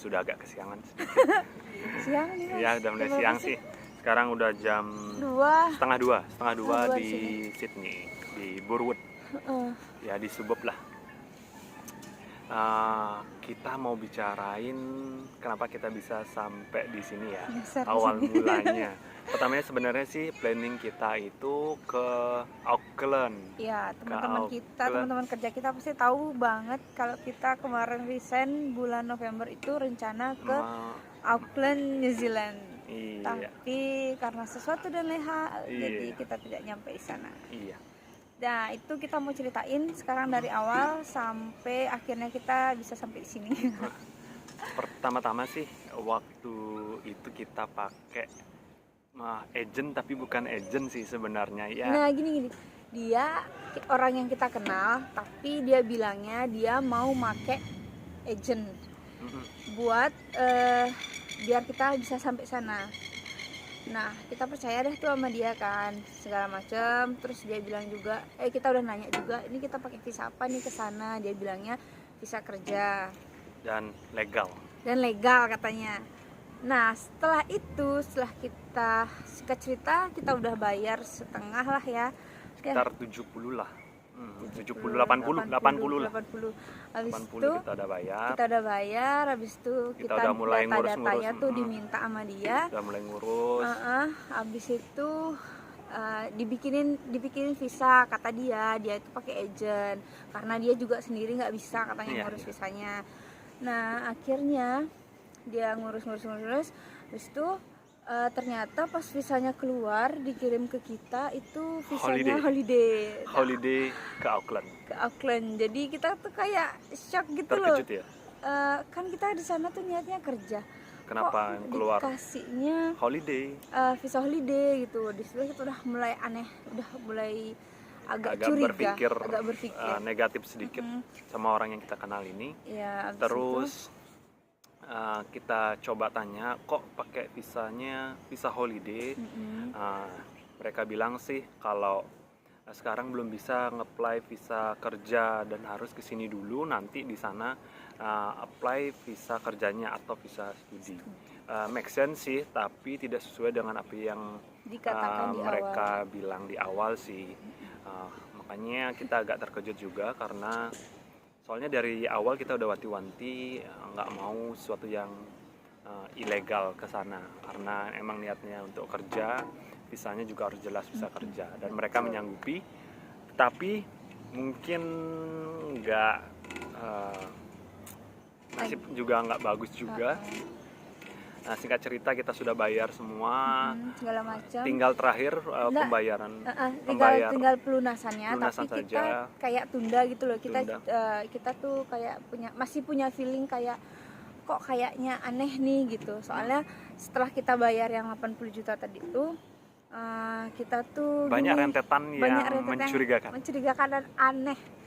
sudah agak kesiangan sedikit. Siang nih Mas. Ya udah mulai Jam siang berapa sih. Sekarang udah jam 2. setengah dua Setengah dua di di sini. Sydney, di Burwood, Heeh. ya di suburb lah. Kita mau bicarain kenapa kita bisa sampai di sini ya. Nyasar di Awal sini. mulanya. Pertamanya sebenarnya sih planning kita itu ke Auckland. Ya, teman-teman kita, Auckland. teman-teman kerja kita pasti tahu banget kalau kita kemarin resign bulan November itu rencana ke Auckland, New Zealand. Iya. Tapi karena sesuatu dan lain hal, Iya. jadi kita tidak nyampe di sana. Iya. Nah, itu kita mau ceritain sekarang dari awal sampai akhirnya kita bisa sampai di sini. Pertama-tama sih waktu itu kita pakai agent, tapi bukan agent sih sebenarnya ya. Nah, gini. Dia orang yang kita kenal, tapi dia bilangnya dia mau make agent buat biar kita bisa sampai sana. Nah, kita percaya deh tuh sama dia kan, segala macam. Terus dia bilang juga, kita udah nanya juga, ini kita pakai visa apa nih ke sana? Dia bilangnya visa kerja Dan legal katanya. Nah, setelah kita singkat cerita, kita udah bayar setengah lah ya. sekitar 70 lah. 70, 80. Habis 80 itu kita udah bayar. Habis itu Kita udah mulai data-datanya ngurus-ngurus, tuh diminta sama dia. Udah mulai ngurus. Habis itu dibikinin visa, kata dia itu pakai agent karena dia juga sendiri nggak bisa katanya ngurus visanya. Nah, akhirnya dia ngurus. Habis itu ternyata pas visanya keluar dikirim ke kita itu visanya holiday ke Auckland. Jadi kita tuh kayak shock gitu. Terkejut loh. ya? Kan kita di sana tuh niatnya kerja. Kenapa yang keluar dikasihnya visa holiday gitu. Di situ kita udah mulai aneh, udah mulai agak curiga, agak berpikir negatif sedikit sama orang yang kita kenal ini. Ya, terus kita coba tanya, kok pakai visa holiday? Mereka bilang sih kalau sekarang belum bisa nge-apply visa kerja dan harus kesini dulu, nanti di sana apply visa kerjanya atau visa studi. Make sense sih, tapi tidak sesuai dengan apa yang dikatakan mereka bilang di awal sih. Makanya kita agak terkejut juga karena soalnya dari awal kita udah wanti-wanti nggak mau sesuatu yang ilegal ke sana, karena emang niatnya untuk kerja, visanya juga harus jelas visa kerja, dan mereka menyanggupi, tapi mungkin nggak nasib juga nggak bagus juga. Nah, singkat cerita kita sudah bayar semua, segala macam. tinggal terakhir pembayaran. Tinggal pelunasannya, tapi saja. Kita kayak tunda gitu loh. Kita tuh kayak masih punya feeling kayak kok kayaknya aneh nih gitu. Soalnya setelah kita bayar yang 80 juta tadi itu, kita tuh banyak rentetan yang mencurigakan dan aneh.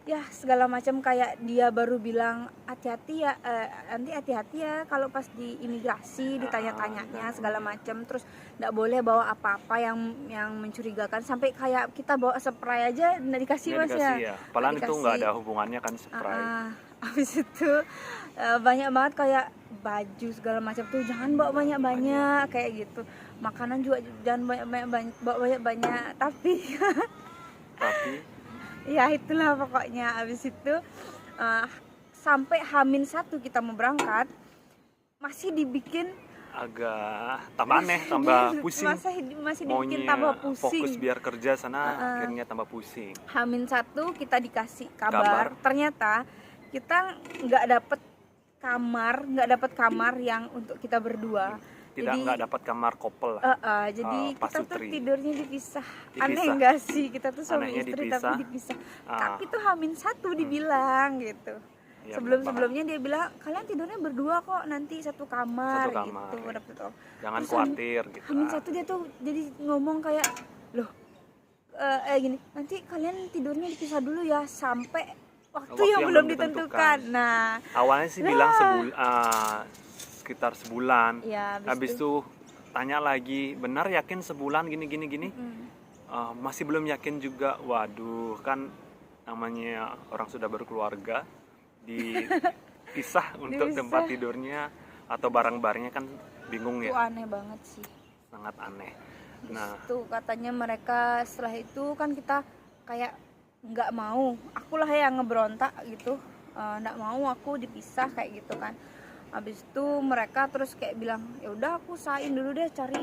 Ya, segala macam, kayak dia baru bilang hati-hati ya, nanti hati-hati ya kalau pas di imigrasi ditanya-tanyanya segala macam, terus nggak boleh bawa apa-apa yang mencurigakan, sampai kayak kita bawa spray aja nggak dikasih Mas ya. Padahal itu nggak ada hubungannya kan spray. Habis itu banyak banget kayak baju segala macam tuh jangan bawa banyak-banyak kayak gitu. Makanan juga jangan bawa banyak-banyak, tapi ya itulah pokoknya. Habis itu sampai H-1 kita mau berangkat masih dibikin agak tambah aneh, tambah pusing. Masih dibikin tambah pusing. Fokus biar kerja sana, akhirnya tambah pusing. H-1 kita dikasih kabar. Ternyata kita nggak dapet kamar yang untuk kita berdua. Nggak dapat kamar couple lah. Jadi kita tuh tidurnya dipisah. Aneh nggak sih? Kita tuh suami istri tapi dipisah. Tapi tuh H-1 dibilang gitu. Ya, sebelumnya dia bilang kalian tidurnya berdua kok, nanti satu kamar. Gitu. Jangan khawatir gitu. H-1 dia tuh jadi ngomong kayak loh, gini, nanti kalian tidurnya dipisah dulu ya sampai waktu yang belum ditentukan. Nah, awalnya sih bilang sekitar sebulan. Ya, habis itu tanya lagi, benar yakin sebulan gini. Masih belum yakin juga. Waduh, kan namanya orang sudah berkeluarga dipisah untuk Dipisah. tempat tidurnya atau barang-barangnya kan bingung Itu ya, aneh banget sih. sangat aneh. Terus Nah, tuh katanya mereka setelah itu kan kita kayak nggak mau, akulah yang ngeberontak gitu. Nggak mau aku dipisah kayak gitu kan. Habis itu mereka terus kayak bilang ya udah aku usahain dulu deh cari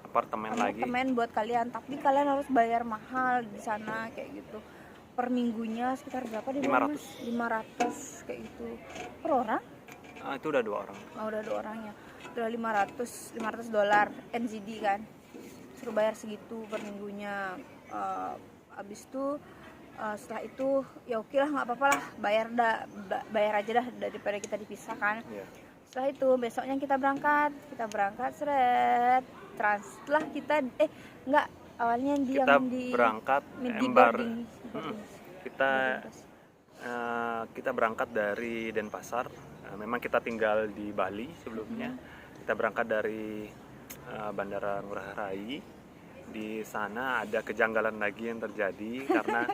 apartemen lagi. apartemen buat kalian, tapi kalian harus bayar mahal di sana kayak gitu. Per minggunya sekitar berapa di 500. 500 kayak gitu per orang. Itu udah 2 orang. Udah 2 orangnya. Udah 500 dolar NZD kan. Suruh bayar segitu per minggunya. Habis itu setelah itu ya oke lah, nggak apa-apa lah, bayar aja dah daripada kita dipisahkan. Yeah. Setelah itu besoknya kita berangkat seret setelah kita nggak, awalnya dia Kita yang di berangkat di embar. boarding. Kita berangkat dari Denpasar. Memang kita tinggal di Bali sebelumnya. Kita berangkat dari Bandara Ngurah Rai. Di sana ada kejanggalan lagi yang terjadi karena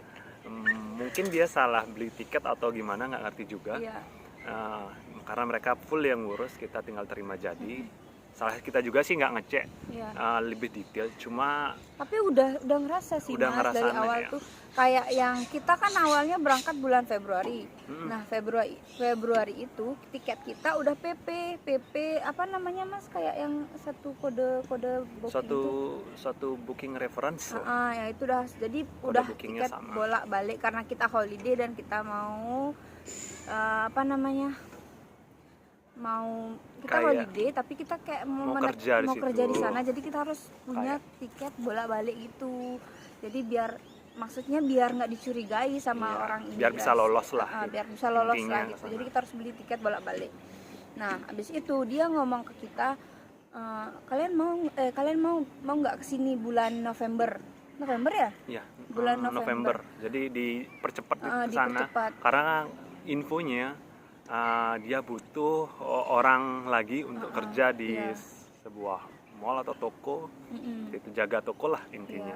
mungkin dia salah beli tiket atau gimana, nggak ngerti juga. Iya. Karena mereka full yang ngurus, kita tinggal terima jadi. Salah kita juga sih nggak ngecek Iya. lebih detail, cuma Tapi udah ngerasa sih Udah Mas, ngerasa dari aneh awal ya. tuh kayak yang kita kan awalnya berangkat bulan Februari. Nah Februari itu tiket kita udah PP apa namanya Mas, kayak yang satu kode booking satu booking reference. ya itu jadi udah bookingnya tiket sama. bolak-balik karena kita holiday dan kita mau apa namanya, mau kita Kayak holiday tapi kita kayak mau kerja di kerja di situ. sana, jadi kita harus punya tiket bolak-balik gitu. Jadi maksudnya biar nggak dicurigai sama Iya, orang biar bisa imigrasi. lolos lah. Biar bisa lolos Intinya lah ke gitu. sana. Jadi kita harus beli tiket bolak-balik. Nah habis itu dia ngomong ke kita, kalian mau nggak kesini bulan November ya? Ya, Bulan November. Jadi dipercepat ke sana dipercepat. karena infonya dia butuh orang lagi untuk kerja di iya. sebuah mall atau toko. Mm-mm. Itu jaga toko lah intinya.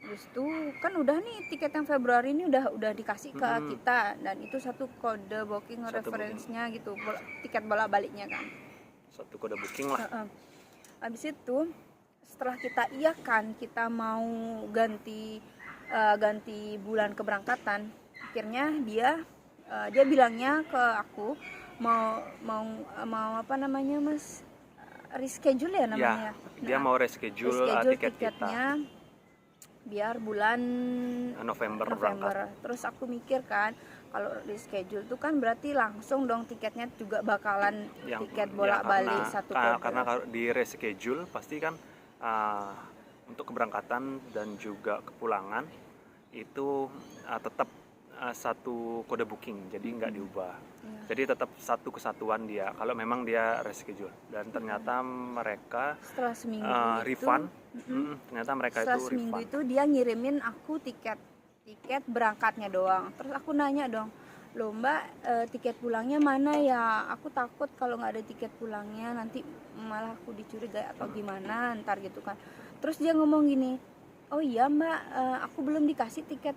Habis itu kan udah nih tiket yang Februari ini udah dikasih ke kita, dan itu satu kode booking reference-nya gitu, tiket bolak-baliknya kan. Satu kode booking lah. Habis itu setelah kita iyakan kita mau ganti bulan keberangkatan, akhirnya dia bilangnya ke aku mau apa namanya Mas, reschedule ya namanya. Dia mau reschedule tiket tiketnya kita biar bulan November berangkat. Terus aku mikir kan, kalau reschedule itu kan berarti langsung dong tiketnya juga bakalan tiket bolak-balik satu kode. Karena kalau di reschedule pasti kan untuk keberangkatan dan juga kepulangan itu tetap satu kode booking, jadi nggak diubah. Jadi tetap satu kesatuan dia kalau memang dia reschedule. Dan ternyata mereka setelah seminggu refund. Ternyata mereka setelah itu seminggu refund. itu dia ngirimin aku tiket berangkatnya doang. Terus aku nanya dong, loh Mbak, tiket pulangnya mana ya? Aku takut kalau nggak ada tiket pulangnya nanti malah aku dicurigai atau gimana ntar gitu kan. Terus dia ngomong gini, oh iya Mbak, aku belum dikasih tiket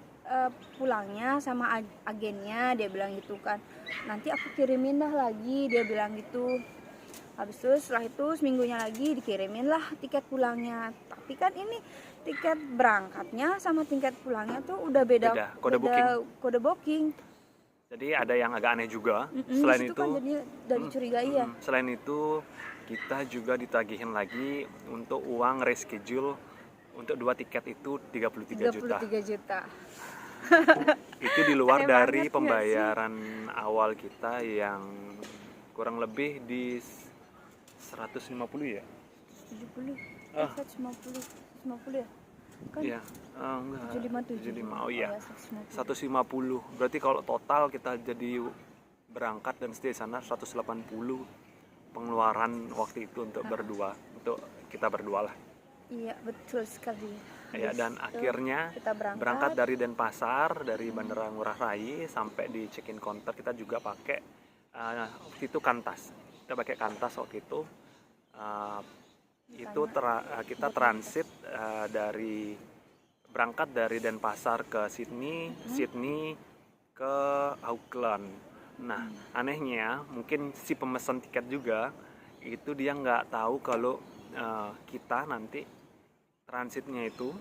pulangnya sama agennya, dia bilang gitu kan. Nanti aku kirimin dah lagi, dia bilang gitu. Habis itu setelah itu seminggunya lagi dikirimin lah tiket pulangnya. Tapi kan ini tiket berangkatnya sama tiket pulangnya tuh udah beda kode booking. Jadi ada yang agak aneh juga. Selain itu kan jadi dari curigai ya. Selain itu kita juga ditagihin lagi untuk uang reschedule untuk 2 tiket itu 33 juta. Itu di luar dari pembayaran awal kita yang kurang lebih di 150 ya? 70. 150 ya? Kan? Iya, enggak. 75. Oh iya. 150. Berarti kalau total kita jadi berangkat dan stay sana 180 pengeluaran waktu itu untuk kita berdua lah. Iya, betul sekali. Ya, dan akhirnya kita berangkat dari Denpasar, dari Bandara Ngurah Rai sampai di check-in counter kita juga pakai waktu itu Kantas. Kita pakai Kantas waktu itu. Kita transit berangkat dari Denpasar ke Sydney ke Auckland. Nah, anehnya mungkin si pemesan tiket juga itu dia nggak tahu kalau kita nanti transitnya itu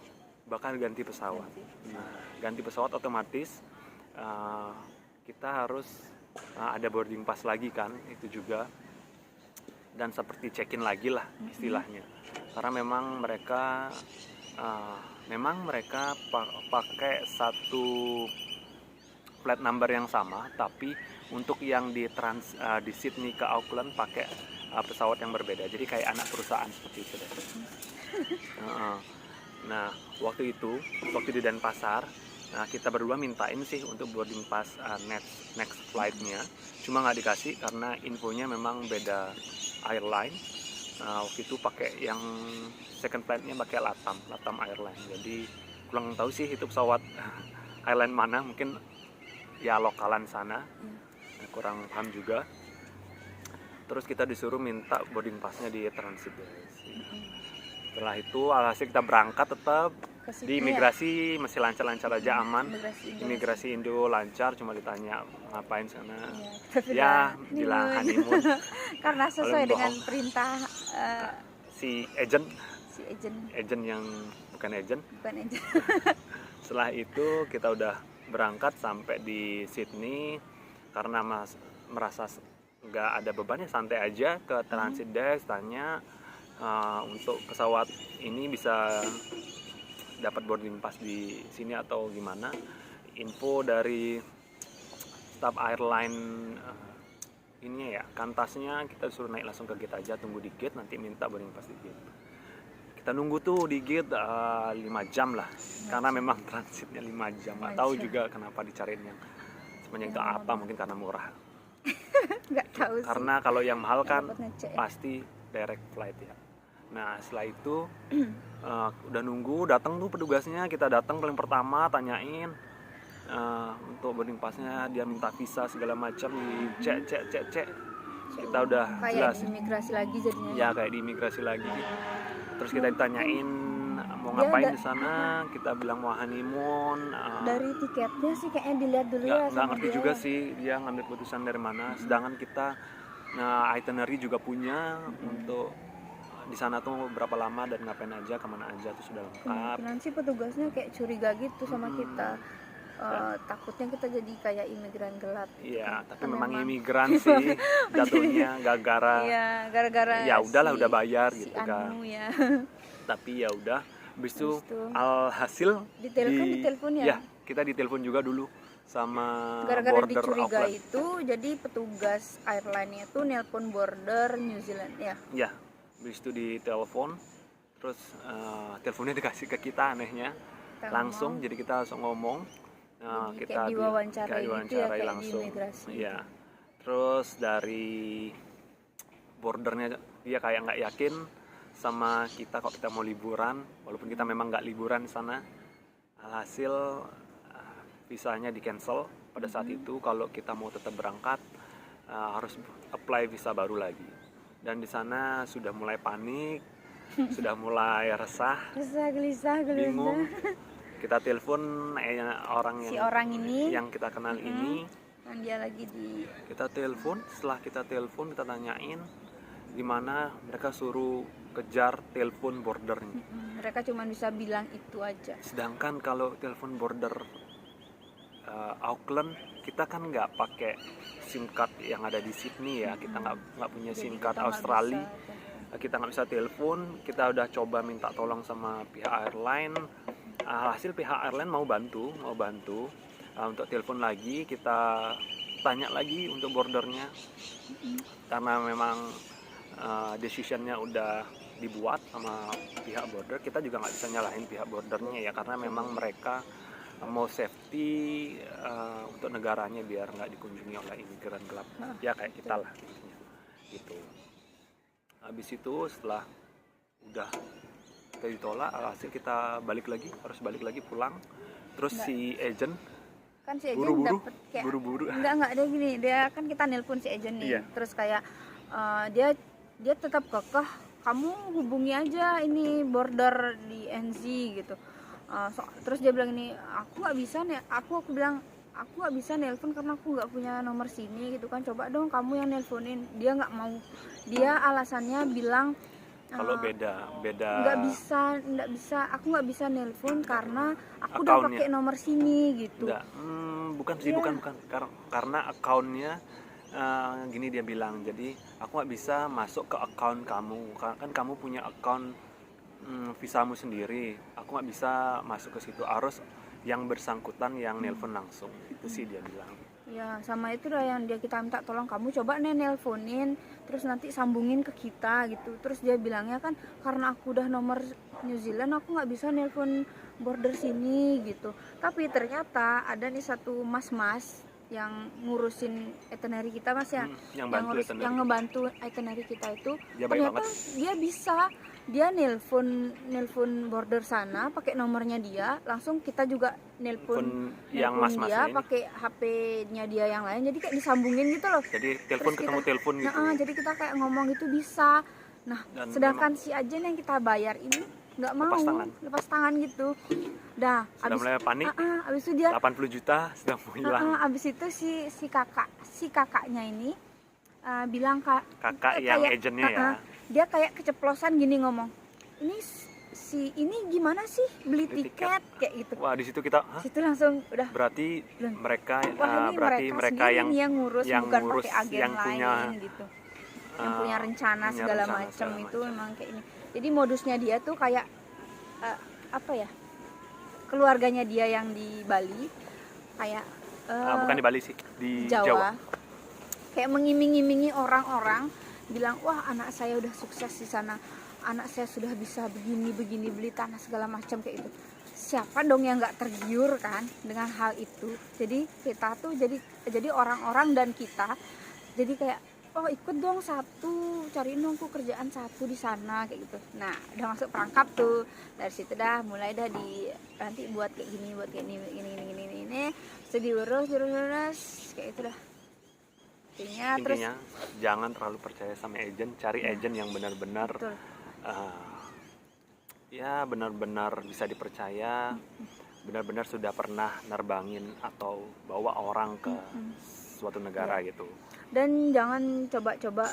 bakal ganti pesawat. Nah, ganti pesawat otomatis kita harus ada boarding pass lagi kan, itu juga, dan seperti check-in lagi lah istilahnya. Karena memang mereka pakai satu flight number yang sama, tapi untuk yang di Sydney ke Auckland pakai pesawat yang berbeda. Jadi kayak anak perusahaan seperti itu deh. Nah, waktu di Denpasar, kita berdua mintain sih untuk boarding pass next flightnya. Cuma nggak dikasih karena infonya memang beda airline. Waktu itu pakai yang second flightnya pakai Latam Airline. Jadi kurang tahu sih itu pesawat airline mana, mungkin ya lokalan sana. Kurang paham juga. Terus kita disuruh minta boarding passnya di transit. Setelah itu alhasil kita berangkat, tetap di imigrasi masih lancar-lancar aja, aman. Imigrasi Indo lancar, cuma ditanya ngapain sana. Ya bilang honeymoon. Karena sesuai dengan perintah si agent yang bukan agent. Setelah itu kita udah berangkat sampai di Sydney. Karena merasa nggak ada bebannya, santai aja ke transit desk, tanya untuk pesawat ini bisa dapat boarding pass di sini atau gimana. Info dari staff airline ini ya, kantasnya kita suruh naik langsung ke gate aja, tunggu di gate, nanti minta boarding pass di gate. Kita nunggu tuh di gate 5 jam lah, karena memang transitnya 5 jam. Nggak tahu juga kenapa dicariin yang sepanjang itu apa, mungkin karena murah. Nggak tahu sih. Karena kalau yang mahal kan pasti direct flight ya. Nah, setelah itu udah nunggu, datang tuh petugasnya. Kita datang paling pertama, tanyain untuk boarding passnya, dia minta visa segala macam, dicek. Kita udah kayak jelas di imigrasi lagi jadinya. ya, kayak di imigrasi lagi. Terus kita ditanyain mau ngapain di sana, kita bilang mau honeymoon. Dari tiketnya sih kayaknya dilihat dulu ya. Nggak ngerti juga sih dia ngambil keputusan dari mana. Sedangkan kita itinerary juga punya untuk di sana tuh berapa lama dan ngapain aja, kemana aja tuh sudah lengkap. Nanti petugasnya kayak curiga gitu sama kita. Takutnya kita jadi kayak imigran gelap. Iya, tapi memang imigran sih jatuhnya gara-gara. Iya, gara-gara. Ya udahlah, udah bayar si gitu kan. Ya. Tapi ya udah, habis itu alhasil ditelepon ya. Ya, kita ditelepon juga dulu sama gara-gara border dicuriga Auckland. itu, jadi petugas airline-nya itu nelpon border New Zealand ya. Ya, habis itu ditelepon, terus teleponnya dikasih ke kita, anehnya langsung, jadi kita langsung ngomong. Kita diwawancarai ya, langsung. Iya. Terus dari bordernya dia kayak nggak yakin sama kita kok kita mau liburan, walaupun kita memang nggak liburan di sana. Alhasil visanya di cancel pada saat itu. Kalau kita mau tetap berangkat harus apply visa baru lagi. Dan di sana sudah mulai panik, sudah mulai resah, gelisah, bingung. Kita telepon orang ini yang kita kenal ini. Yang dia lagi di. Kita telepon, setelah kita telepon kita tanyain gimana, mereka suruh kejar telepon bordernya. Mereka cuma bisa bilang itu aja. Sedangkan kalau telepon border Auckland, kita kan nggak pakai SIM card yang ada di Sydney ya. Kita nggak punya SIM card Australia. Kita nggak bisa telepon. Kita udah coba minta tolong sama pihak airline. Hasil pihak airline mau bantu untuk telepon lagi, kita tanya lagi untuk bordernya, karena memang decisionnya udah dibuat sama pihak border. Kita juga nggak bisa nyalahin pihak bordernya ya, karena memang mereka mau safety untuk negaranya biar nggak dikunjungi oleh imigran gelap ya, kayak kita lah gitu. Habis itu setelah udah kita ditolak, hasil kita harus balik lagi pulang. Terus si agent kan, si agent buru-buru dapet kayak buru-buru enggak ada gini, dia kan kita nelpon si agent nih. Terus kayak dia tetap kekeh, kamu hubungi aja ini border di NZ gitu. Terus dia bilang ini, aku nggak bisa nih, aku bilang aku nggak bisa nelpon karena aku nggak punya nomor sini gitu kan, coba dong kamu yang nelponin. Dia nggak mau, dia alasannya bilang Kalau beda nggak bisa, aku nggak bisa nelpon karena aku udah akunnya. pakai nomor sini gitu. Enggak, bukan sih, Iya. bukan. Karena akunnya gini dia bilang, jadi aku nggak bisa masuk ke akun kamu, kan kamu punya akun visamu sendiri, aku nggak bisa masuk ke situ, harus yang bersangkutan yang nelpon langsung, itu sih dia bilang. Ya sama itu dah yang kita minta tolong, kamu coba nelponin terus nanti sambungin ke kita gitu. Terus dia bilangnya kan karena aku udah nomor New Zealand aku nggak bisa nelpon border sini gitu. Tapi ternyata ada nih satu mas-mas yang ngurusin itinerary kita mas ya, Yang bantu itinerary. yang ngebantu itinerary kita itu, Dia baik ternyata banget. dia bisa, dia nelpon border sana pakai nomornya dia, langsung kita juga nelpon yang dia mas-masnya ini, pakai HP-nya dia yang lain, jadi kayak disambungin gitu loh. jadi telepon Terus ketemu telepon gitu. jadi kita kayak ngomong gitu bisa. Nah, Dan sedangkan si agen yang kita bayar ini nggak mau lepas tangan gitu. Dah, sudah mulai panik. Abis itu dia 80 juta sudah mau hilang. abis itu si kakaknya ini bilang Kakak yang kayak, agennya ya. dia kayak keceplosan gini ngomong, ini gimana sih beli tiket kayak gitu. Wah, di situ kita, Situ langsung udah, berarti mereka wah, ini mereka yang ngurus, bukan ngurus, pakai agen yang punya lain gitu, yang punya rencana segala macam itu memang kayak ini. Jadi modusnya dia tuh kayak apa ya, keluarganya dia yang di Bali kayak bukan di Bali sih, di Jawa. Kayak mengiming-imingi orang-orang, bilang wah anak saya udah sukses di sana, anak saya sudah bisa begini beli tanah segala macam kayak itu. Siapa dong yang nggak tergiur kan dengan hal itu? Jadi kita tuh jadi orang-orang dan kita jadi kayak, oh ikut dong satu, cariin dong aku kerjaan satu di sana kayak gitu. Nah udah masuk perangkap tuh, dari situ dah mulai dah nanti buat kayak gini, buat kayak ini, terus diurus kayak itu dah. Intinya jangan terlalu percaya sama agen, cari agen yang benar-benar ya benar-benar bisa dipercaya, benar-benar sudah pernah nerbangin atau bawa orang ke suatu negara gitu. Dan jangan coba-coba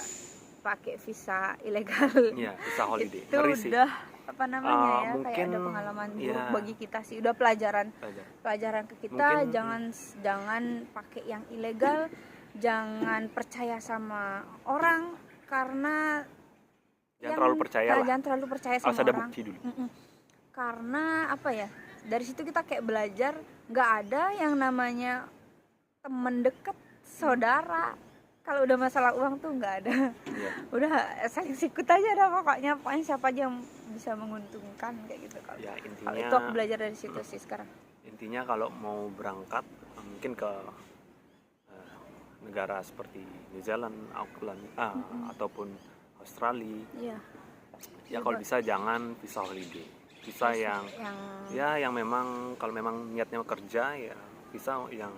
pakai visa ilegal. Iya, visa holiday. Itu udah apa namanya ya, mungkin, kayak ada pengalaman buruk bagi kita sih, udah pelajaran ke kita. Mungkin, jangan pakai yang ilegal, jangan percaya sama orang karena jangan terlalu percaya sama harus ada orang. Bukti dulu. Karena apa ya, dari situ kita kayak belajar nggak ada yang namanya temen deket, saudara. Kalau udah masalah uang tuh nggak ada. Udah saling sikut aja dah pokoknya siapa aja yang bisa menguntungkan kayak gitu. Ya, intinya itu aku belajar dari situ sih sekarang. Intinya kalau mau berangkat mungkin ke negara seperti New Zealand, Auckland, ataupun Australia, ya kalau bisa jangan visa holiday, visa yang memang kalau memang niatnya kerja, ya visa yang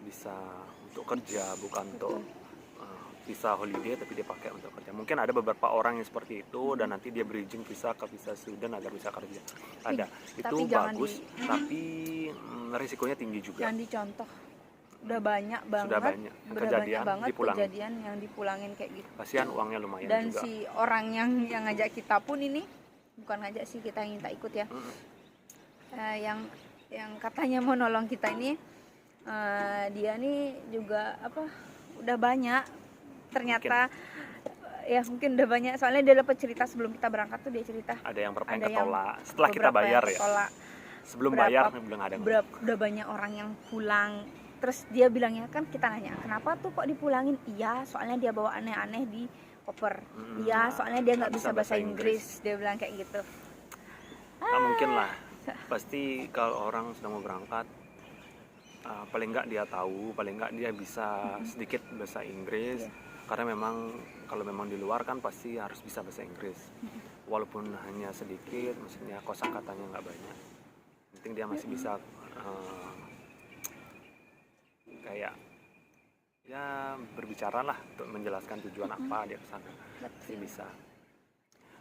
bisa untuk kerja, bukan untuk visa holiday tapi dia pakai untuk kerja. Mungkin ada beberapa orang yang seperti itu, dan nanti dia bridging visa ke visa student agar bisa kerja. Itu bagus, tapi risikonya tinggi juga. Jangan dicontoh. Udah banyak banget kejadian yang dipulangin kayak gitu. Kasihan, uangnya lumayan dan juga. Dan si orang yang ngajak kita pun ini, bukan ngajak sih, kita yang minta ikut ya. Yang katanya mau nolong kita ini, dia nih juga udah banyak ternyata mungkin udah banyak, soalnya dia dapat cerita sebelum kita berangkat tuh, dia cerita ada yang ketolak setelah kita bayar ya. Sebelum bayar belum ada. Udah banyak orang yang pulang. Terus dia bilangnya, kan kita nanya kenapa tuh kok dipulangin, iya soalnya dia bawa aneh-aneh di koper, iya soalnya dia nggak bisa bahasa Inggris, dia bilang kayak gitu. Mungkin lah, pasti kalau orang sudah mau berangkat, paling nggak dia tahu, paling nggak dia bisa sedikit bahasa Inggris. Karena memang kalau memang di luar kan pasti harus bisa bahasa Inggris, walaupun hanya sedikit, maksudnya kosakatanya nggak banyak. Penting dia masih bisa kayak ya berbicara lah untuk menjelaskan tujuan apa dia kesana, sih bisa.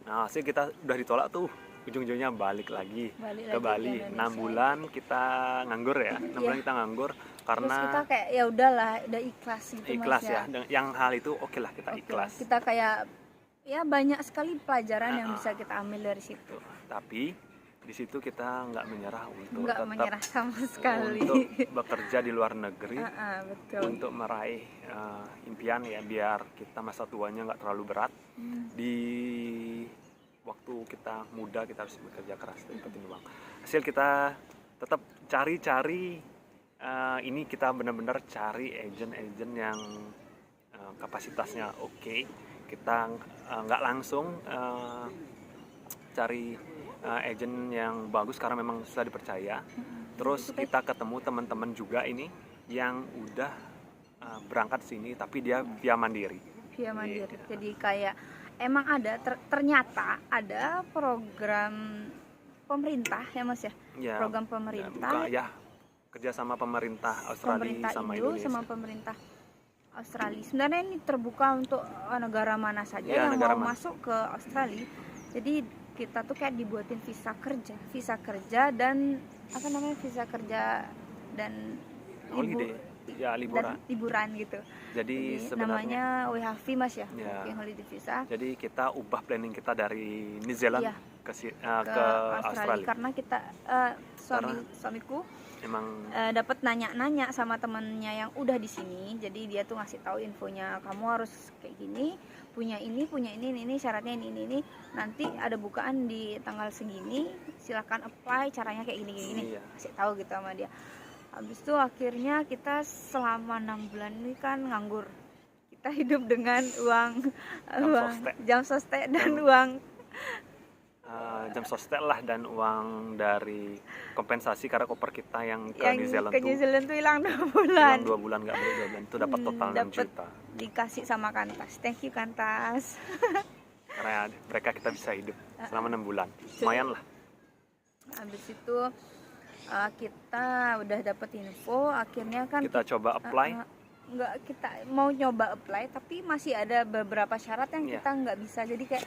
Nah, sih kita udah ditolak tuh ujung-ujungnya balik lagi Balik ke lagi Bali. Indonesia. 6 bulan kita nganggur ya. 6 bulan kita nganggur Terus karena kita kayak ya udahlah, udah ikhlas gitu ikhlas Mas ya. Yang hal itu oke lah kita Oke, ikhlas. kita kayak ya banyak sekali pelajaran yang Ah, bisa kita ambil dari situ. Tapi di situ kita nggak menyerah untuk Nggak tetap menyerah sama sekali. untuk bekerja di luar negeri, Betul. untuk meraih impian ya, biar kita masa tuanya nggak terlalu berat. Di waktu kita muda kita harus bekerja keras dan dapetin uang. Hasil kita tetap cari-cari, ini kita benar-benar cari agent-agent yang kapasitasnya oke. Kita nggak langsung cari agent yang bagus karena memang sudah dipercaya. Terus kita ketemu teman-teman juga ini yang udah berangkat sini tapi dia via mandiri. Via mandiri. Iya. Jadi kayak emang ada ternyata ada program pemerintah ya Mas ya. Ya, Program pemerintah. ya kerjasama pemerintah Australia Pemerintah sama Indo Indonesia. sama pemerintah Australia. Sebenarnya ini terbuka untuk negara mana saja Ya, yang negara mau mana. masuk ke Australia. Jadi kita tuh kayak dibuatin visa kerja dan apa namanya, visa kerja dan Holiday, ya liburan. dan liburan gitu. Jadi Jadi sebenarnya namanya WHV Mas ya, Ya. Working Holiday Visa jadi kita ubah planning kita dari New Zealand Iya. ke ke Australia karena kita suamiku emang dapat nanya-nanya sama temennya yang udah di sini. Jadi dia tuh ngasih tahu infonya, kamu harus kayak gini, punya ini syaratnya ini. Nanti ada bukaan di tanggal segini, silakan apply, caranya kayak gini. Iya. Kasih tahu gitu sama dia. Habis itu akhirnya kita selama 6 bulan ini kan nganggur. Kita hidup dengan uang jam sostek dan uang jam sostek lah dan uang dari kompensasi karena koper kita yang ke yang New Zealand ke New tuh Zealand tuh hilang 2 bulan. hilang 2 bulan nggak balik 2 bulan itu dapat total 6 Dapet juta dikasih sama Kantas. Thank you Kantas. karena mereka kita bisa hidup selama 6 bulan lumayan lah. Habis itu kita udah dapet info, akhirnya kan Kita coba apply. Nggak, kita mau nyoba apply tapi masih ada beberapa syarat yang Iya. kita nggak bisa. Jadi kayak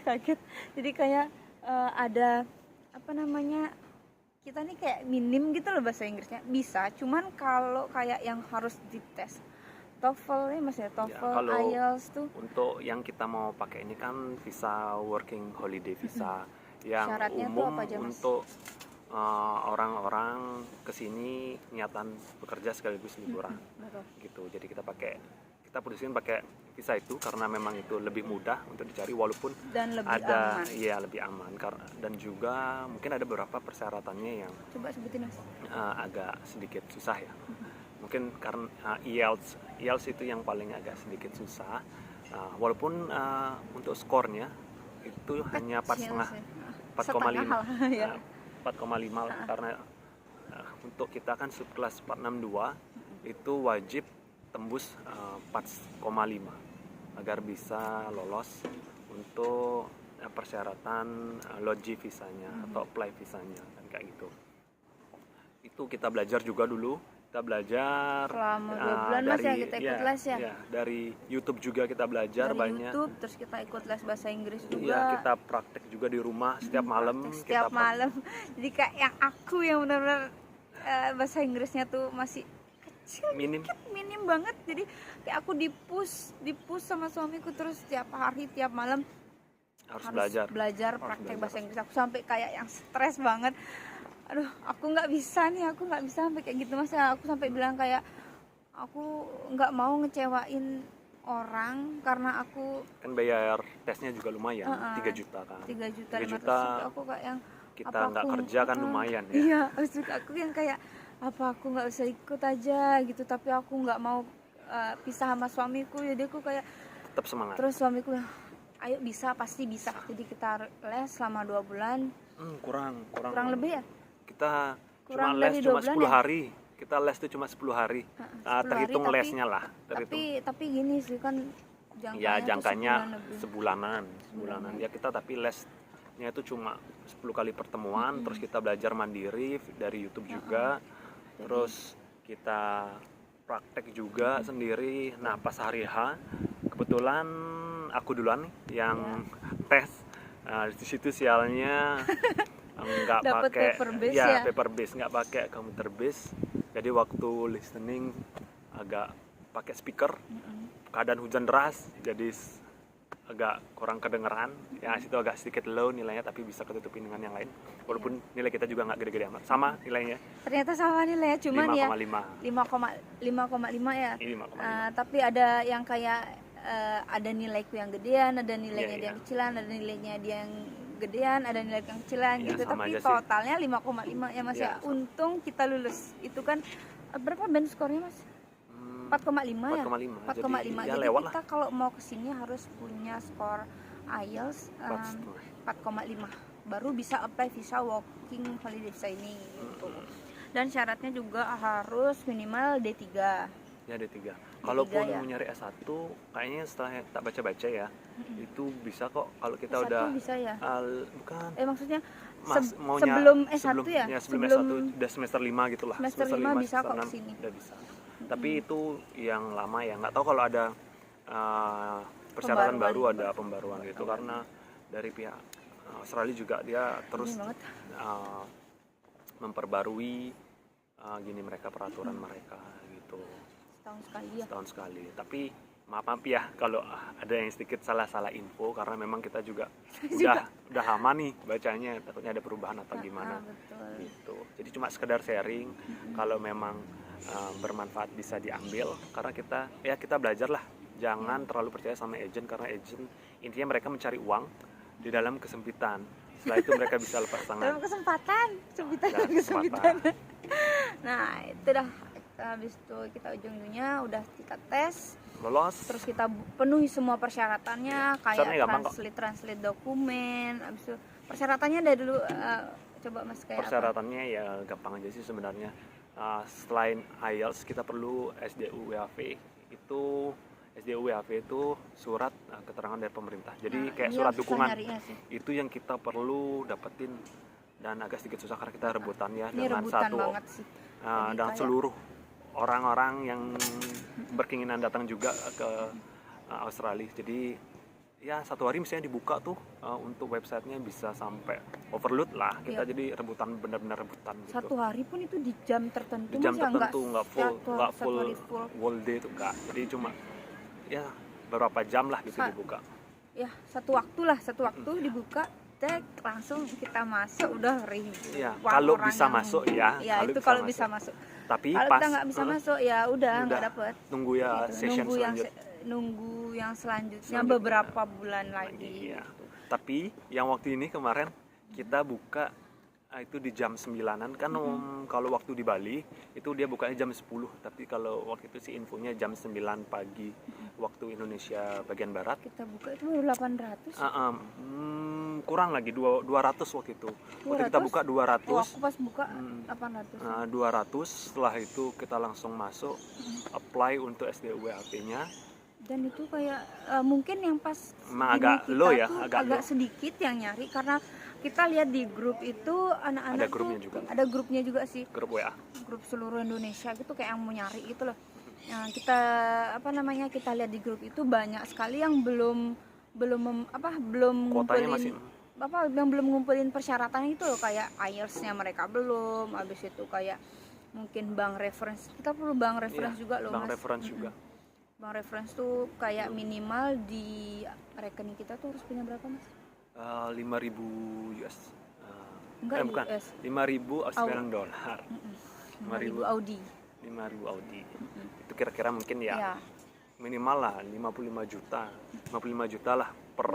kaget. Jadi kayak ada apa namanya, kita nih kayak minim gitu loh bahasa Inggrisnya, bisa, cuman kalau kayak yang harus dites TOEFL ya Mas ya, TOEFL, kalau IELTS tuh untuk yang kita mau pakai ini kan visa working holiday visa yang Syaratnya tuh umum apa aja, Mas? untuk orang-orang kesini niatan bekerja sekaligus liburan betul. gitu. Jadi kita produksiin pakai visa itu karena memang itu lebih mudah untuk dicari walaupun Dan lebih ada aman. iya lebih aman karena dan juga mungkin ada beberapa persyaratannya yang Coba sebutin Mas. agak sedikit susah ya. Mungkin karena IELTS itu yang paling agak sedikit susah. Walaupun untuk skornya itu hanya 4,5 Setengah lah ya. 4,5 karena untuk kita kan subkelas 462 itu wajib tembus 4,5 agar bisa lolos untuk persyaratan logi visanya atau apply visanya kan kayak gitu. Itu kita belajar juga dulu. Kita belajar Selama 2 bulan Mas ya kita ikut les ya. dari YouTube juga kita belajar Dari banyak. YouTube, terus kita ikut les bahasa Inggris juga. Iya, kita praktek juga di rumah setiap malam. Setiap malam. Jadi kayak yang aku yang benar-benar bahasa Inggrisnya tuh masih kecil, Minim. minim banget. Jadi kayak aku dipush sama suamiku terus setiap hari, tiap malam harus belajar praktek bahasa Inggris. Aku sampai kayak yang stres banget. Aduh, aku nggak bisa sampai kayak gitu Mas. Aku sampai bilang kayak aku nggak mau ngecewain orang karena aku Kan bayar tesnya juga lumayan, 3 juta kan. 3 juta 3 500 juta juta. Aku kayak yang kita nggak kerja kan lumayan ya. Iya, maksud aku yang kayak apa aku nggak bisa ikut aja gitu, tapi aku nggak mau pisah sama suamiku. Jadi aku kayak Tetap semangat. terus suamiku, ayo pasti bisa. Jadi kita les selama 2 bulan. Kurang lebih ya? Kita Kurang cuma les dari 2 cuma bulan 10 ya? hari. Kita les itu cuma 10 hari. 10 Terhitung hari, lesnya lah, terhitung. Tapi gini sih kan Ya tuh jangkanya sebulan lebih. sebulanan. Ya kita tapi lesnya itu cuma 10 kali pertemuan, terus kita belajar mandiri dari YouTube juga. Terus kita praktek juga sendiri. Nah, pas hari H kebetulan aku duluan nih yang tes Nah, di situ sialnya nggak Dapet pakai paper base ya? paper base, nggak pakai computer base. Jadi waktu listening agak pakai speaker. Keadaan hujan deras, jadi agak kurang kedengeran. Ya situ agak sedikit low nilainya, tapi bisa ketutupin dengan yang lain. Walaupun nilai kita juga nggak gede-gede amat. Sama nilainya. Ternyata sama nilainya, cuman 5,5. ya 5,5 ya. Ini 5,5. Tapi ada yang kayak ada nilaiku yang gedean, ada nilainya dia Iya. yang kecilan, ada nilainya dia yang gedean, ada nilai yang kecilan Ya, gitu. sama Tapi aja sih. totalnya 5,5 ya Mas ya. Ya, sama. Untung kita lulus. Itu kan berapa band skornya Mas? 4,5 ya? 4,5. 4,5. Ya, Jadi lewat kita kalau mau kesini harus punya skor IELTS 4,5 baru bisa apply visa working holiday visa ini gitu. Dan syaratnya juga harus minimal D3. Ya D3. Kalaupun ya. mau nyari S1, kayaknya setelah tak baca-baca ya, itu bisa kok kalau kita S1 udah bisa ya? bukan. Maksudnya Sebelum S1 ya? sebelum S1 udah semester 5 gitulah. Semester 5 bisa kok 6 kesini. udah bisa. Tapi itu yang lama ya, nggak tahu kalau ada persyaratan baru, ada pembaruan gitu, karena dari pihak Australia juga dia terus memperbarui gini mereka peraturan mereka gitu. Setahun sekali ya. Setahun sekali. Tapi maaf ya kalau ada yang sedikit salah-salah info, karena memang kita juga udah lama nih bacanya, takutnya ada perubahan atau gimana. Betul. Gitu. Jadi cuma sekedar sharing, kalau memang bermanfaat bisa diambil, karena kita belajar lah, jangan terlalu percaya sama agent, karena agent intinya mereka mencari uang di dalam kesempitan. Setelah itu mereka bisa lepas tangan. Dalam kesempatan. Nah itu dah, habis itu kita ujung-ujungnya udah kita tes, lolos, terus kita penuhi semua persyaratannya, kayak translate dokumen. Habis itu persyaratannya dari dulu, coba Mas kayak persyaratannya apa? Ya gampang aja sih sebenarnya. Selain IELTS kita perlu SDU WAV. SDU WAV itu surat keterangan dari pemerintah. Jadi kayak surat dukungan. Itu yang kita perlu dapetin, dan agak sedikit susah karena kita rebutan ya dengan dengan seluruh orang-orang yang berkeinginan datang juga ke Australia. Jadi ya satu hari misalnya dibuka tuh untuk websitenya bisa sampai overload lah kita. Jadi rebutan, benar-benar rebutan gitu. Satu hari pun itu di jam tertentu, di jam tertentu, nggak full whole day tuh enggak. Jadi cuma ya beberapa jam lah gitu dibuka ya, satu waktu dibuka, langsung kita masuk, udah ya. Kalau bisa masuk ya kalau bisa masuk. Tapi kalau kita nggak bisa masuk ya udah nggak dapet. Nunggu ya gitu. Session nunggu yang selanjutnya beberapa bulan lagi ya. Tapi yang waktu ini kemarin kita buka itu di jam 9-an kan. Kalau waktu di Bali itu dia bukanya jam 10, tapi kalau waktu itu sih infonya jam 9 pagi waktu Indonesia bagian barat. Kita buka itu baru 800. Kurang lagi 200 waktu itu. Waktu kita buka 200. Aku pas buka 800. 200, setelah itu kita langsung masuk apply untuk SDUWAP-nya. Dan itu kayak mungkin yang pas agak low ya, agak sedikit yang nyari, karena kita lihat di grup itu anak-anak ada grupnya juga sih, grup WA, grup seluruh Indonesia gitu, kayak yang mau nyari gitu loh. Nah, kita lihat di grup itu banyak sekali yang belum ngumpulin yang belum ngumpulin persyaratan itu loh, kayak IELTS-nya mereka belum, habis itu kayak mungkin bank reference, kita perlu bank reference juga loh bank Mas. Reference juga. Bank reference tuh kayak minimal di rekening kita tuh harus punya berapa Mas? 5.000 US. Bukan. US. 5.000 Australian dollar. 5.000 Audi. 5.000 Audi. Itu kira-kira mungkin ya minimal lah 55 juta. 55 juta lah per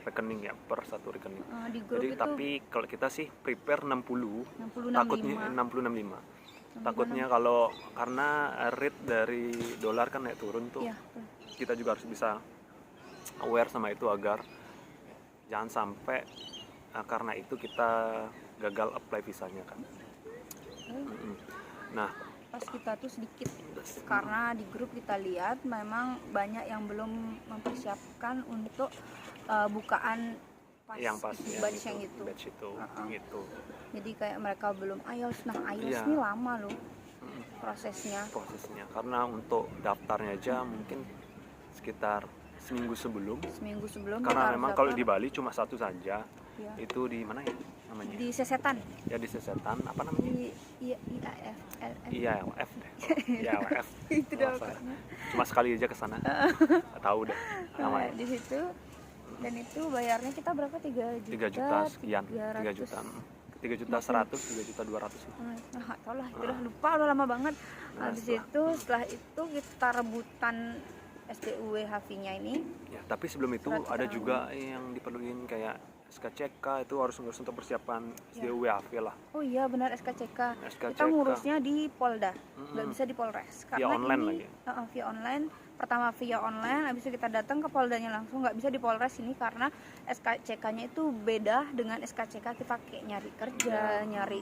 rekening ya, per satu rekening. Jadi itu, tapi kalau kita sih prepare 60 takutnya 60-65. Takutnya kalau karena rate dari dolar kan naik turun tuh. Kita juga harus bisa aware sama itu agar jangan sampai karena itu kita gagal apply visanya kan. Nah, pas kita tuh sedikit, karena di grup kita lihat memang banyak yang belum mempersiapkan untuk bukaan batch yang itu. Gitu. Jadi kayak mereka belum IELTS. Nah, IELTS ini lama loh prosesnya, karena untuk daftarnya aja mungkin sekitar seminggu sebelum. kita Karena harus memang kalau daftar. di Bali cuma satu saja. Ya. Itu di mana ya namanya? Di Sesetan, Ya di Sesetan, apa namanya? di IAF LF. IALF deh. IALF. Itu dah Nggak salah. pokoknya. Cuma sekali aja ke sana. Nggak tahu deh Nah, namanya. di situ, dan itu bayarnya kita berapa, 3 juta sekian, 3 juta. 3 juta 100, 3 juta 200. Nah, tau lah, itu udah lupa, udah lama banget. Nah, Habis itu setelah itu kita rebutan SDUWHV-nya ini. Ya, tapi sebelum itu Surat ada keterangan. juga yang diperluin kayak SKCK, itu harus ngurus untuk persiapan Ya. SDUWHV lah. Oh iya benar, SKCK. SKCK. Kita ngurusnya di Polda, nggak bisa di Polres. Via online ini, lagi. Via online. Pertama via online, habis itu kita datang ke Poldanya langsung, nggak bisa di Polres ini karena SKCK-nya itu beda dengan SKCK kita kayak nyari kerja, nyari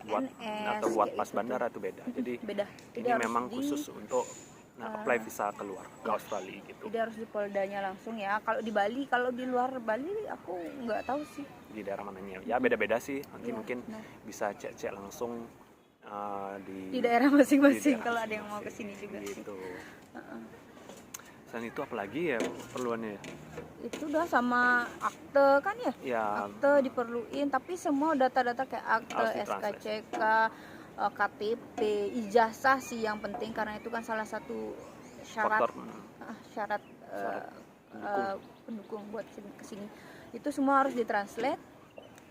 Buat PNS, atau buat kayak pas gitu. bandara tuh beda. Jadi Beda. Jadi ini harus memang di- khusus untuk apply visa keluar ke Australia gitu. Jadi harus di Poldanya langsung ya. Kalau di Bali, kalau di luar Bali aku nggak tahu sih. Di daerah mananya ya beda-beda sih, nanti Iya, mungkin benar. bisa cek langsung Di daerah masing-masing di daerah kalau ada yang mau ke masing-masing, sini juga sih. gitu. Selain itu apalagi ya perluannya ya? Itu udah sama akte kan ya? Ya Akte diperluin, tapi semua data-data kayak akte, Harus ditranslate. SKCK, KTP, ijazah sih yang penting karena itu kan salah satu syarat faktor syarat pendukung. pendukung buat kesini. Itu semua harus ditranslate.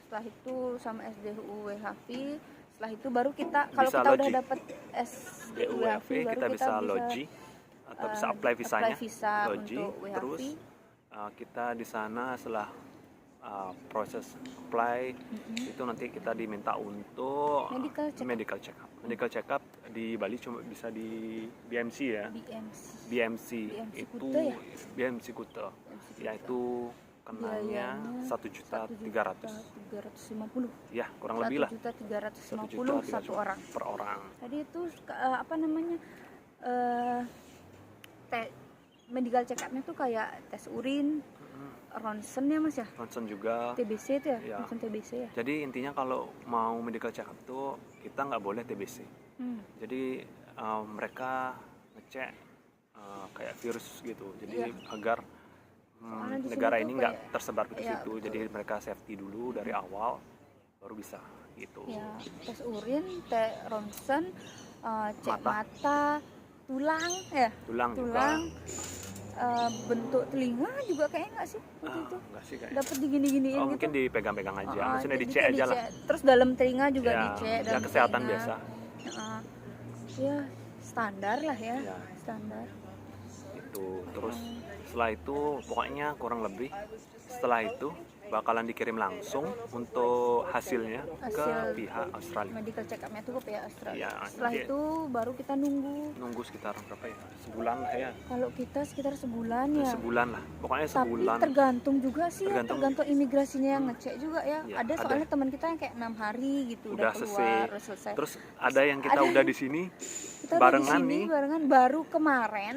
Setelah itu sama SDUWHV. Setelah itu baru kita kalau Bisa kita udah logi. dapat SDUWHV DUWHV baru kita bisa logi atau bisa apply visanya, visa logi, untuk WHV. terus kita di sana setelah proses apply itu nanti kita diminta untuk Medical check up. medical check up di Bali cuma bisa di BMC ya. BMC. BMC BMC itu Kuta ya? BMC Kuta yaitu kenanya Biayanya 1.300.000 1.350. ya kurang lebih lah 1.350 satu orang. per orang. Tadi itu apa namanya, medical check up-nya tuh kayak tes urin, ronsen ya mas ya, Ronsen juga. TBC itu ya, Ya. ronsen TBC ya. Jadi intinya kalau mau medical check up tuh kita nggak boleh TBC. Jadi mereka ngecek kayak virus gitu. Jadi Iya. agar Soalnya di sini negara tuh ini nggak kayak- tersebar ke Iya, situ. betul. Jadi mereka safety dulu dari awal baru bisa gitu. Ya, tes urin, tes ronsen, cek Mata. mata, tulang ya, Tulang juga. tulang, bentuk telinga juga kayaknya nggak sih waktu itu Enggak sih kayaknya. dapat digini-giniin Oh, gitu. mungkin dipegang-pegang aja. Maksudnya Jadi dicek kayak aja lah. dicek. Terus dalam telinga juga Ya, dicek. ya dalam kesehatan telinga. biasa. Heeh. Ya standar lah ya, Ya. standar. Itu terus setelah itu pokoknya kurang lebih setelah itu bakalan dikirim langsung untuk hasilnya ke Hasil pihak Australia. Medical check up-nya tuh ke pihak Australia. Iya, Setelah nanti- itu baru kita Nunggu sekitar berapa ya? Sebulan lah ya. kalau kita sekitar sebulan ya. Sebulan lah. Pokoknya Tapi sebulan. tergantung juga sih ya, Tergantung. tergantung imigrasinya yang ngecek juga ya. Ya, ada ada. soalnya teman kita yang kayak 6 hari gitu Udah keluar, selesai. udah selesai. Terus ada yang kita Ada- udah di sini Kita udah barengan di sini, nih. barengan baru kemarin.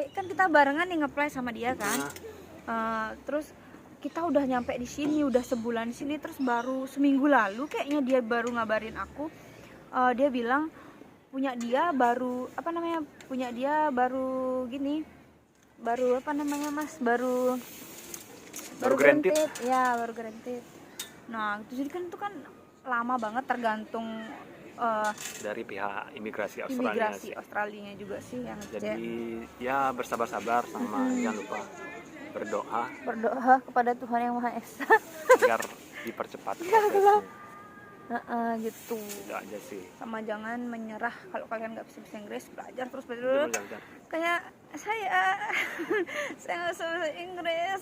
Kan kita barengan nih nge-apply sama dia kan. Nah, Terus kita udah nyampe di sini, udah sebulan di sini, terus baru seminggu lalu kayaknya dia baru ngabarin aku. Dia bilang punya dia baru gini, baru apa namanya mas, baru granted. ya, baru granted. Nah itu jadi kan itu kan lama banget, tergantung dari pihak imigrasi Australia imigrasi sih. Australianya juga sih yang ngecek. Jadi ya bersabar-sabar sama jangan lupa berdoa Berdoa kepada Tuhan yang Maha Esa. agar dipercepat prosesnya. Gitu. Itu aja sih. Sama jangan menyerah. Kalau kalian nggak bisa bahasa Inggris, belajar terus Betul, belajar. betul. Kayak saya nggak bisa bahasa Inggris.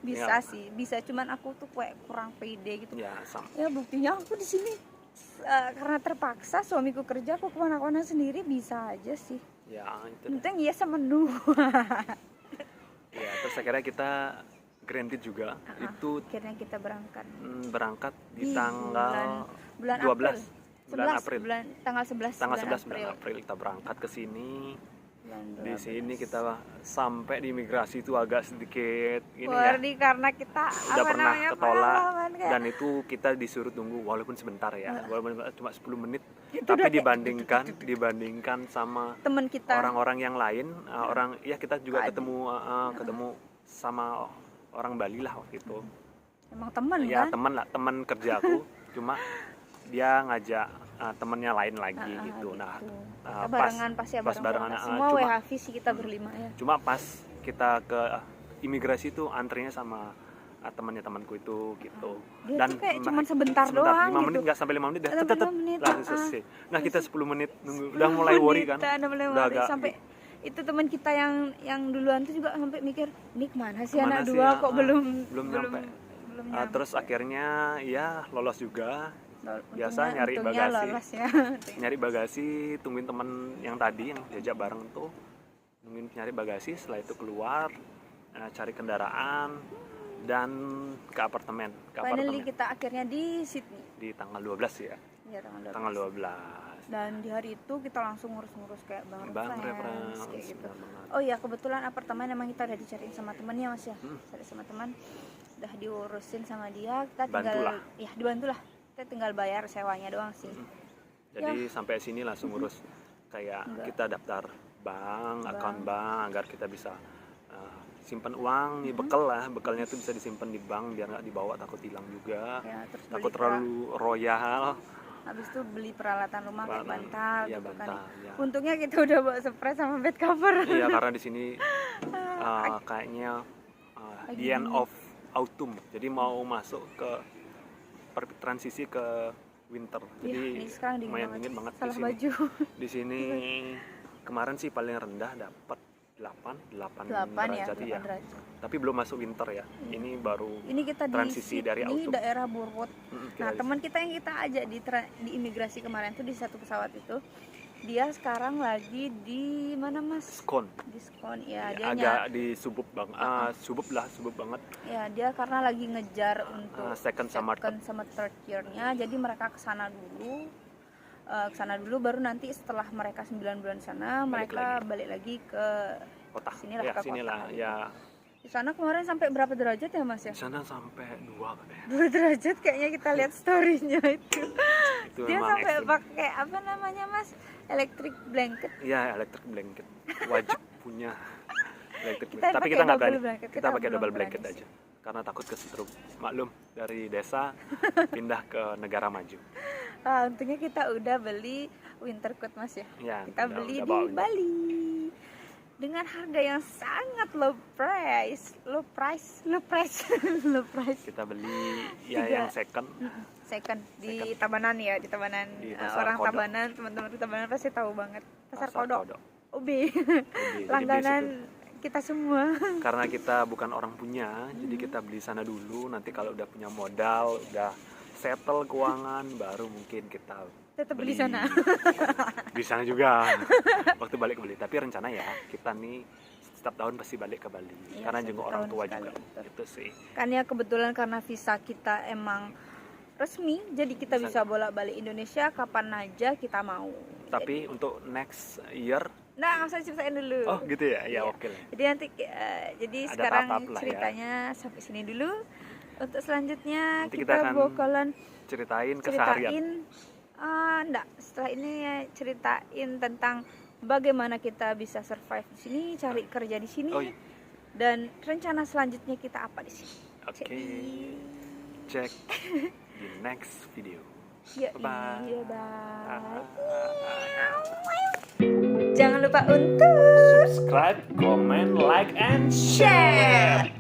Bisa Ya. sih, bisa, cuman aku tuh kayak kurang pede gitu. Ya sama. Ya buktinya aku di sini karena terpaksa suamiku kerja, aku kemana-mana sendiri bisa aja sih. Ya itu. Penting ya menu. Ya terus akhirnya kita granted juga. Itu Akhirnya kita berangkat berangkat di Di tanggal bulan 12 April. bulan April. Tanggal 11 Tanggal bulan 11 bulan April kita berangkat ke sini. Di sini kita sampai di imigrasi itu agak sedikit ini ya. Worry karena kita Udah pernah ketolak pengalaman kayak dan itu kita disuruh tunggu walaupun sebentar ya, walaupun cuma 10 menit. Itu Tapi udah kayak dibandingkan sama teman kita. orang-orang yang lain, orang ya kita juga ketemu sama orang Bali lah waktu itu. Emang teman Ya kan? teman kerjaku, cuma dia ngajak temennya lain lagi gitu. Gitu. Nah, Kita barengan pasti ya, pas barengan, semua cuma- WHV sih kita berlima ya. cuma pas kita ke imigrasi itu antrinya sama temannya temanku itu gitu. Dia tuh kayak cuman sebentar 5 doang menit gitu. nggak sampai 5 menit dah Sampai 5 menit, langsung selesai. Nah kita 10 menit nunggu, udah mulai worry kan, Udah mulai udah worry. agak Sampai itu teman kita yang duluan tuh juga sampai mikir, ini kemana sih Kemana anak sih, dua kok belum nyampe. nyampe. Terus akhirnya ya lolos juga. Biasa Untungnya- nyari untungnya bagasi. lolos ya. Nyari bagasi, tungguin teman yang tadi yang diajak bareng tuh, nungguin nyari bagasi. Setelah itu keluar, cari kendaraan dan ke apartemen. Finally kita akhirnya di Sydney. Di tanggal 12 ya, Ya, tanggal tanggal 12. 12. Dan di hari itu kita langsung ngurus-ngurus kayak Bang reference, kayak reference, gitu. benar banget. Oh iya, kebetulan apartemen emang kita udah dicariin sama temennya Mas ya. Hmm. Cari sama teman, udah diurusin sama dia, kita tinggal Bantulah. ya dibantulah. Kita tinggal bayar sewanya doang sih. Jadi sampai sini langsung ngurus kayak kita daftar bank, account bank agar kita bisa simpan uang, nih bekal lah, bekalnya tuh bisa disimpan di bank biar nggak dibawa, takut hilang juga, Ya, terus takut beli terlalu royal. habis itu beli peralatan rumah kayak bantal Iya, gitu kan. bantal, ya. Untungnya kita udah bawa spray sama bed cover. Iya karena di sini kayaknya the end of autumn, jadi mau masuk ke transisi ke winter, jadi ini sekarang dingin lumayan banget. dingin banget di Salah sini. baju. Di sini kemarin sih paling rendah dapat 8 8 ya, derajat 8 ya. derajat. Tapi belum masuk winter ya. Ini baru Ini kita transisi dari ini autumn. daerah Burwood. kita Nah, di- teman kita yang kita ajak di imigrasi kemarin tuh di satu pesawat itu, dia sekarang lagi di mana Mas? Scone. Diskon ya, dia Agak di subup bang, subup banget. ya dia karena lagi ngejar untuk Second sama third year-nya, jadi mereka kesana dulu baru nanti setelah mereka 9 bulan sana mereka balik lagi ke kota. Sinilah, Ya ke sinilah kota. ya. di sana kemarin sampai berapa derajat ya Mas ya? Di sana sampai 2 katanya. 2 derajat kayaknya kita lihat story-nya itu. Itu Dia memang sampai ekstrim. pakai apa namanya Mas? Electric blanket. Iya, electric blanket. Wajib punya electric Kita blanket. Tapi pakai kita nggak double berani. blanket. Kita Kita pakai belum double berani blanket sih. aja. Karena takut kesetrum. Maklum, dari desa pindah ke negara maju. Untungnya kita udah beli winter coat Mas ya. Ya, Kita udah beli di bawa winter. Bali dengan harga yang sangat low price. Kita beli ya Tiga. yang second. Second di Tabanan ya, di Tabanan. Di Pasar Orang Kodok. Tabanan, teman-teman di Tabanan pasti tahu banget. Pasar Kodok. OB. Jadi Langganan kita semua. karena kita bukan orang punya, jadi kita beli sana dulu. Nanti kalau udah punya modal, udah settle keuangan, baru mungkin kita Tetap beli sana. Di sana juga. Waktu balik ke Bali. Tapi rencana ya kita nih setiap tahun pasti balik ke Bali. Iya, Karena satu jenguk orang tahun tua sekali, juga. betul. Itu sih. Kan ya kebetulan karena visa kita emang resmi, jadi kita bisa bolak-balik Indonesia kapan aja kita mau. Tapi untuk next year, Nah, nggak usah ceritain dulu. oh gitu ya, ya Iya. oke lah. Jadi nanti jadi Ada sekarang tahap-tahap lah ya. ceritanya sampai sini dulu. Untuk selanjutnya Nanti kita akan bakalan Ceritain keseharian. ceritain enggak, setelah ini ya ceritain tentang bagaimana kita bisa survive di sini, cari kerja di sini. Oh, iya. Dan rencana selanjutnya kita apa di sini. Oke. Check di next video. Ya, Bye-bye. iya, bye. Jangan lupa untuk Subscribe, comment, like, and share.